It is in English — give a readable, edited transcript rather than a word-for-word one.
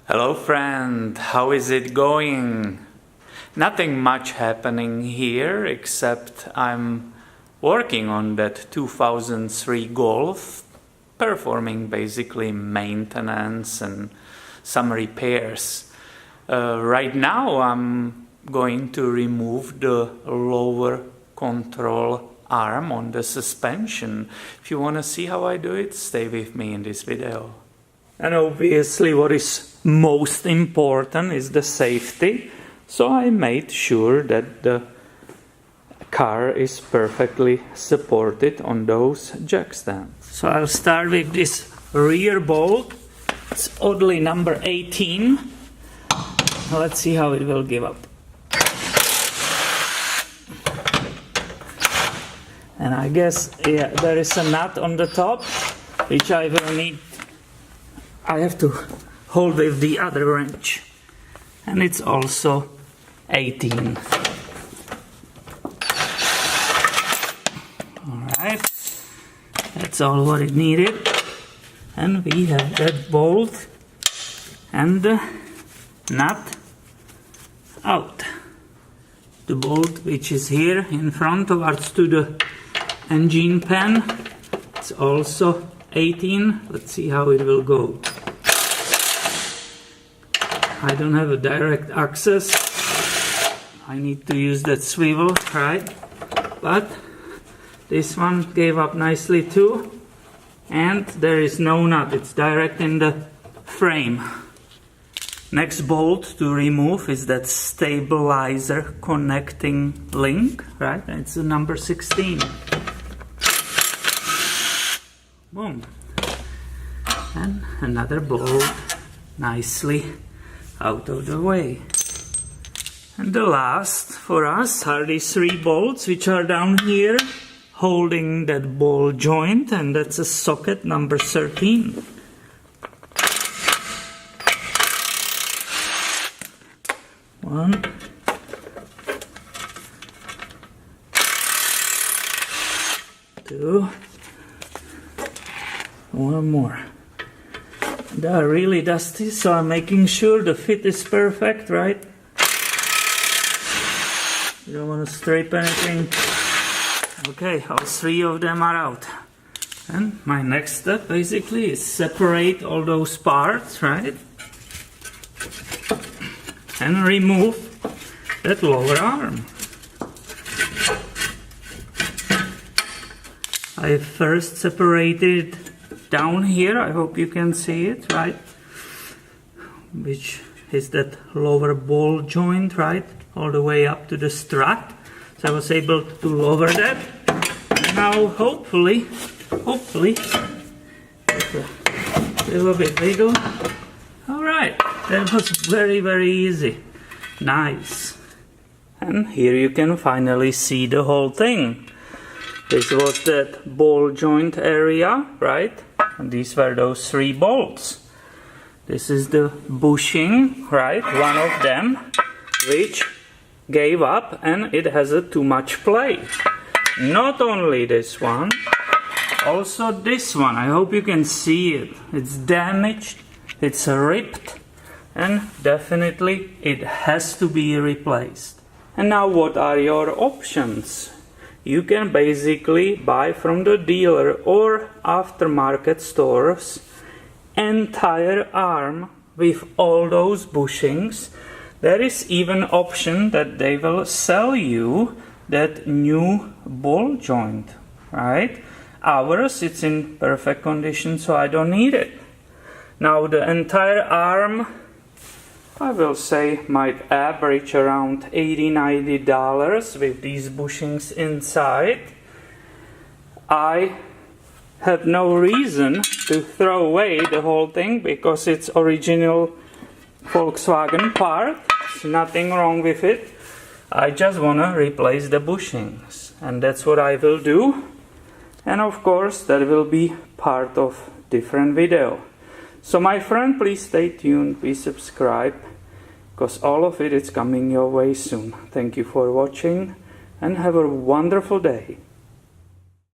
Hello friend, how is it going? Nothing much happening here except I'm working on that 2003 Golf, performing basically maintenance and some repairs. Right now I'm going to remove the lower control arm on the suspension. If you want to see how I do it, stay with me in this video. And obviously what is most important is the safety, so I made sure that the car is perfectly supported on those jack stands. So I'll start with this rear bolt. It's oddly number 18. Let's see how it will give up. And I guess, yeah, there is a nut on the top, which I will need. I have to hold with the other wrench, and it's also 18. Alright, that's all what it needed, and we have that bolt and the nut out. The bolt which is here in front towards to the engine pan, it's also 18. Let's see how it will go. I don't have a direct access. I need to use that swivel, right? But this one gave up nicely too. And there is no nut, it's direct in the frame. Next bolt to remove is that stabilizer connecting link, right? It's the number 16. Boom. And another bolt nicely out of the way. And the last for us are these 3 bolts which are down here holding that ball joint, and that's a socket number 13. One. Two. One more. They are really dusty, so I'm making sure the fit is perfect, right? You don't want to scrape anything. Okay, all 3 of them are out. And my next step basically is separate all those parts, right? And remove that lower arm. I first separated down here, I hope you can see it, right? Which is that lower ball joint, right? All the way up to the strut. So I was able to lower that. And now hopefully, with a little bit wiggle. Alright, that was very, very easy. Nice. And here you can finally see the whole thing. This was that ball joint area, right? And these were those 3 bolts. This is the bushing, right? One of them, which gave up, and it has a too much play. Not only this one, also this one. I hope you can see it. It's damaged, it's ripped, and definitely it has to be replaced. And now what are your options? You can basically buy from the dealer or aftermarket stores entire arm with all those bushings. There is even option that they will sell you that new ball joint, right? Ours, it's in perfect condition, so I don't need it. Now the entire arm, I will say, might average around $80–90 with these bushings inside. I have no reason to throw away the whole thing because it's original Volkswagen part. There's nothing wrong with it. I just want to replace the bushings, and that's what I will do. And of course that will be part of different video. So my friend, please stay tuned, please subscribe, because all of it is coming your way soon. Thank you for watching and have a wonderful day.